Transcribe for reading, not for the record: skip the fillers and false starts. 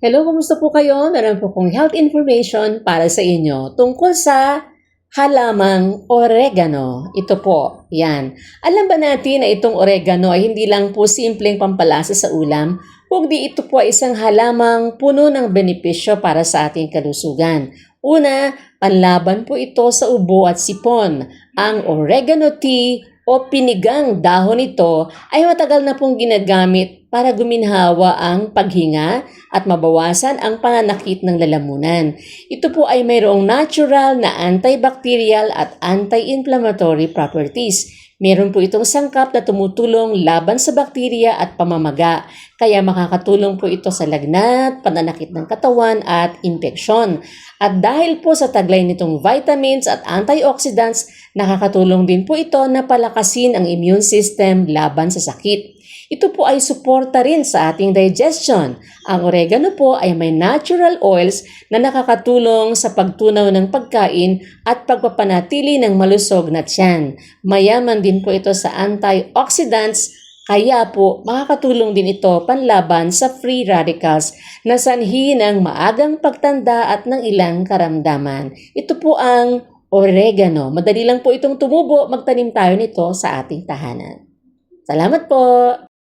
Hello, kumusta po kayo? Meron po kong health information para sa inyo tungkol sa halamang oregano. Ito po, yan. Alam ba natin na itong oregano ay hindi lang po simpleng pampalasa sa ulam, kundi ito po ay isang halamang puno ng benepisyo para sa ating kalusugan. Una, panlaban po ito sa ubo at sipon. Ang oregano tea o pinigang dahon nito ay matagal na pong ginagamit para guminhawa ang paghinga at mabawasan ang pananakit ng lalamunan. Ito po ay mayroong natural na antibacterial at anti-inflammatory properties. Meron po itong sangkap na tumutulong laban sa bakterya at pamamaga, kaya makakatulong po ito sa lagnat, pananakit ng katawan at impeksyon. At dahil po sa taglay nitong vitamins at antioxidants, nakakatulong din po ito na palakasin ang immune system laban sa sakit. Ito po ay suporta rin sa ating digestion. Ang oregano po ay may natural oils na nakakatulong sa pagtunaw ng pagkain at pagpapanatili ng malusog na tiyan. Mayaman din po ito sa antioxidants, kaya po makakatulong din ito panlaban sa free radicals na sanhi ng maagang pagtanda at ng ilang karamdaman. Ito po ang oregano. Madali lang po itong tumubo, magtanim tayo nito sa ating tahanan. Salamat po!